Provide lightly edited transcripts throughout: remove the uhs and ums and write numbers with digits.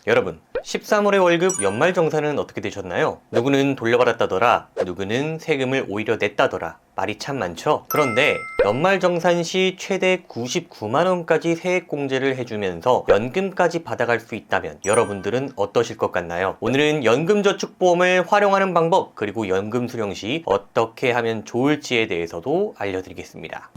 여러분, 13월의 월급 연말정산은 어떻게 되셨나요? 누구는 돌려받았다더라, 누구는 세금을 오히려 냈다더라. 말이 참 많죠? 그런데 연말정산 시 최대 99만원까지 세액공제를 해주면서 연금까지 받아갈 수 있다면 여러분들은 어떠실 것 같나요? 오늘은 연금저축보험을 활용하는 방법, 그리고 연금 수령 시 어떻게 하면 좋을지에 대해서도 알려드리겠습니다.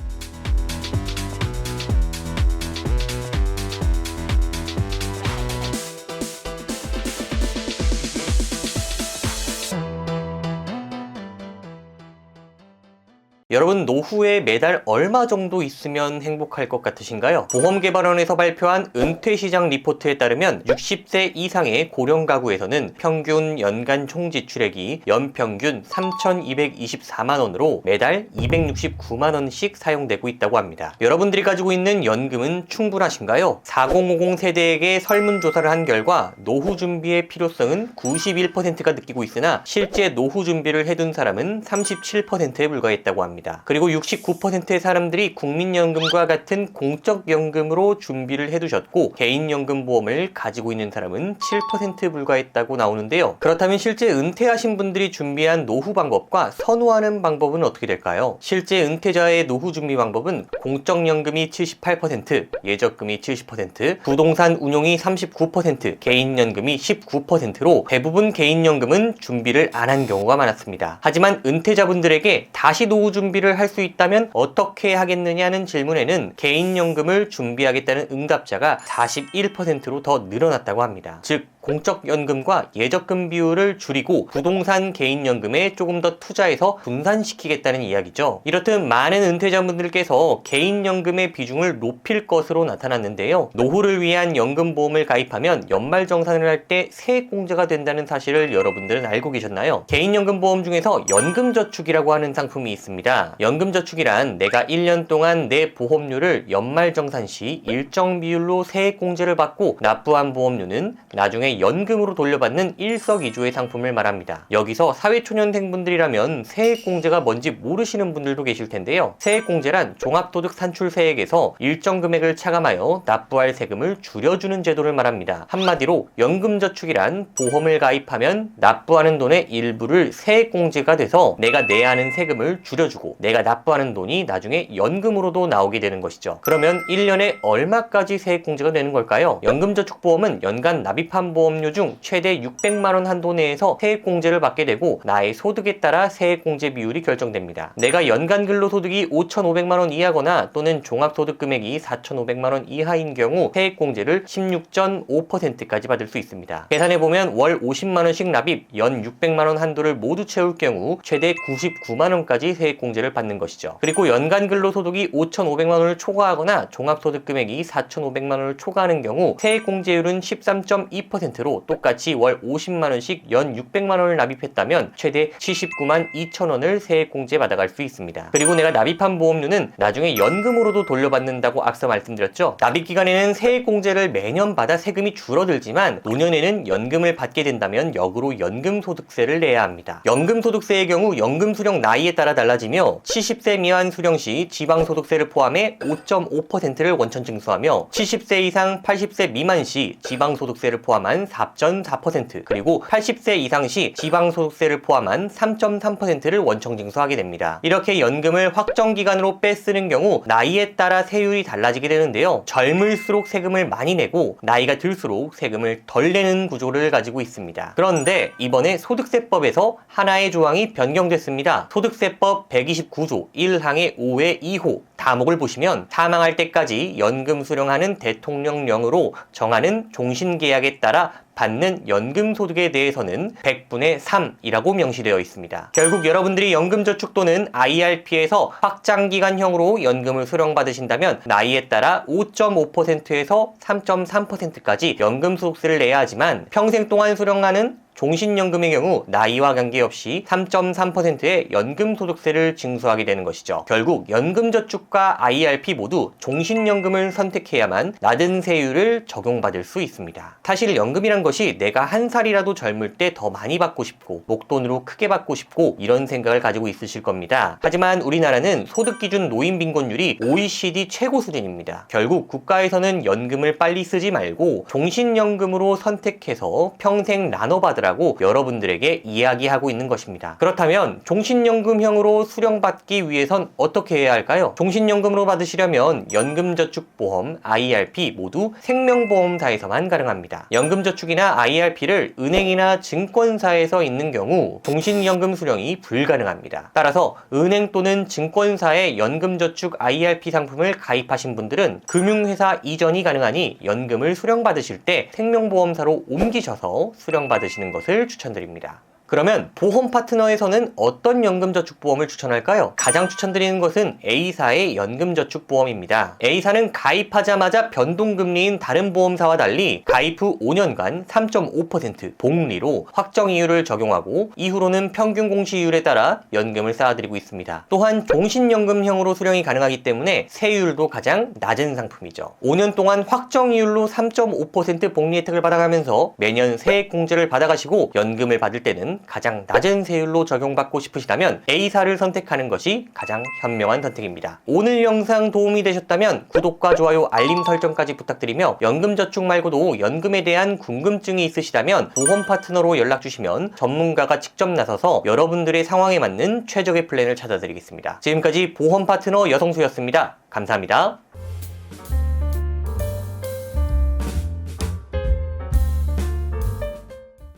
여러분, 노후에 매달 얼마 정도 있으면 행복할 것 같으신가요? 보험개발원에서 발표한 은퇴시장 리포트에 따르면 60세 이상의 고령 가구에서는 평균 연간 총지출액이 연평균 3,224만원으로 매달 269만원씩 사용되고 있다고 합니다. 여러분들이 가지고 있는 연금은 충분하신가요? 4050 세대에게 설문조사를 한 결과 노후 준비의 필요성은 91%가 느끼고 있으나 실제 노후 준비를 해둔 사람은 37%에 불과했다고 합니다. 그리고 69%의 사람들이 국민연금과 같은 공적연금으로 준비를 해두셨고 개인연금보험을 가지고 있는 사람은 7%에 불과했다고 나오는데요. 그렇다면 실제 은퇴하신 분들이 준비한 노후 방법과 선호하는 방법은 어떻게 될까요? 실제 은퇴자의 노후 준비 방법은 공적연금이 78%, 예적금이 70%, 부동산 운용이 39%, 개인연금이 19%로 대부분 개인연금은 준비를 안 한 경우가 많았습니다. 하지만 은퇴자분들에게 다시 노후 준비를 할 수 있다면 어떻게 하겠느냐는 질문에는 개인연금을 준비하겠다는 응답자가 41%로 더 늘어났다고 합니다. 즉, 공적연금과 예적금 비율을 줄이고 부동산 개인연금에 조금 더 투자해서 분산시키겠다는 이야기죠. 이렇듯 많은 은퇴자분들께서 개인연금의 비중을 높일 것으로 나타났는데요. 노후를 위한 연금보험을 가입하면 연말정산을 할 때 세액공제가 된다는 사실을 여러분들은 알고 계셨나요? 개인연금보험 중에서 연금저축이라고 하는 상품이 있습니다. 연금저축이란 내가 1년 동안 내 보험료를 연말정산 시 일정 비율로 세액공제를 받고 납부한 보험료는 나중에 연금으로 돌려받는 일석이조의 상품을 말합니다. 여기서 사회초년생분들이라면 세액공제가 뭔지 모르시는 분들도 계실 텐데요. 세액공제란 종합소득산출세액에서 일정 금액을 차감하여 납부할 세금을 줄여주는 제도를 말합니다. 한마디로 연금저축이란 보험을 가입하면 납부하는 돈의 일부를 세액공제가 돼서 내가 내야 하는 세금을 줄여주고 내가 납부하는 돈이 나중에 연금으로도 나오게 되는 것이죠. 그러면 1년에 얼마까지 세액공제가 되는 걸까요? 연금저축보험은 연간 납입한 보험료 중 최대 600만원 한도 내에서 세액공제를 받게 되고 나의 소득에 따라 세액공제 비율이 결정됩니다. 내가 연간 근로소득이 5,500만원 이하거나 또는 종합소득 금액이 4,500만원 이하인 경우 세액공제를 16.5%까지 받을 수 있습니다. 계산해보면 월 50만원씩 납입, 연 600만원 한도를 모두 채울 경우 최대 99만원까지 세액공제를 받는 것이죠. 그리고 연간 근로소득이 5,500만원을 초과하거나 종합소득 금액이 4,500만원을 초과하는 경우 세액공제율은 13.2%로 똑같이 월 50만원씩 연 600만원을 납입했다면 최대 79만 2천원을 세액공제 받아갈 수 있습니다. 그리고 내가 납입한 보험료는 나중에 연금으로도 돌려받는다고 앞서 말씀드렸죠. 납입기간에는 세액공제를 매년 받아 세금이 줄어들지만 노년에는 연금을 받게 된다면 역으로 연금소득세를 내야 합니다. 연금소득세의 경우 연금 수령 나이에 따라 달라지며 70세 미만 수령 시 지방소득세를 포함해 5.5%를 원천 징수하며 70세 이상 80세 미만 시 지방소득세를 포함한 4.4%, 그리고 80세 이상 시 지방소득세를 포함한 3.3%를 원청 징수하게 됩니다. 이렇게 연금을 확정기간으로 빼쓰는 경우 나이에 따라 세율이 달라지게 되는데요. 젊을수록 세금을 많이 내고 나이가 들수록 세금을 덜 내는 구조를 가지고 있습니다. 그런데 이번에 소득세법에서 하나의 조항이 변경됐습니다. 소득세법 129조 1항의 5의 2호 다목을 보시면 사망할 때까지 연금 수령하는 대통령령으로 정하는 종신계약에 따라 받는 연금소득에 대해서는 100분의 3이라고 명시되어 있습니다. 결국 여러분들이 연금저축 또는 IRP에서 확장기간형으로 연금을 수령받으신다면 나이에 따라 5.5%에서 3.3%까지 연금소득세를 내야 하지만 평생 동안 수령하는 종신연금의 경우 나이와 관계없이 3.3%의 연금소득세를 징수하게 되는 것이죠. 결국 연금저축과 IRP 모두 종신연금을 선택해야만 낮은 세율을 적용받을 수 있습니다. 사실 연금이란 것이 내가 한 살이라도 젊을 때 더 많이 받고 싶고 목돈으로 크게 받고 싶고 이런 생각을 가지고 있으실 겁니다. 하지만 우리나라는 소득기준 노인빈곤율이 OECD 최고 수준입니다. 결국 국가에서는 연금을 빨리 쓰지 말고 종신연금으로 선택해서 평생 나눠받으라고 여러분들에게 이야기하고 있는 것입니다. 그렇다면 종신연금형으로 수령받기 위해선 어떻게 해야 할까요? 종신연금으로 받으시려면 연금저축보험, IRP 모두 생명보험사에서만 가능합니다. 연금저축이나 IRP를 은행이나 증권사에서 있는 경우 종신연금 수령이 불가능합니다. 따라서 은행 또는 증권사의 연금저축 IRP 상품을 가입하신 분들은 금융회사 이전이 가능하니 연금을 수령받으실 때 생명보험사로 옮기셔서 수령받으시는 것을 추천드립니다. 그러면 보험 파트너에서는 어떤 연금저축보험을 추천할까요? 가장 추천드리는 것은 A사의 연금저축보험입니다. A사는 가입하자마자 변동금리인 다른 보험사와 달리 가입 후 5년간 3.5% 복리로 확정이율을 적용하고 이후로는 평균 공시이율에 따라 연금을 쌓아드리고 있습니다. 또한 종신연금형으로 수령이 가능하기 때문에 세율도 가장 낮은 상품이죠. 5년 동안 확정이율로 3.5% 복리 혜택을 받아가면서 매년 세액공제를 받아가시고 연금을 받을 때는 가장 낮은 세율로 적용받고 싶으시다면 A사를 선택하는 것이 가장 현명한 선택입니다. 오늘 영상 도움이 되셨다면 구독과 좋아요, 알림 설정까지 부탁드리며 연금저축 말고도 연금에 대한 궁금증이 있으시다면 보험 파트너로 연락주시면 전문가가 직접 나서서 여러분들의 상황에 맞는 최적의 플랜을 찾아드리겠습니다. 지금까지 보험 파트너 여성수였습니다. 감사합니다.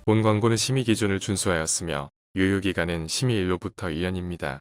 본 광고는 심의 기준을 준수하였으며 유효기간은 심의일로부터 1년입니다.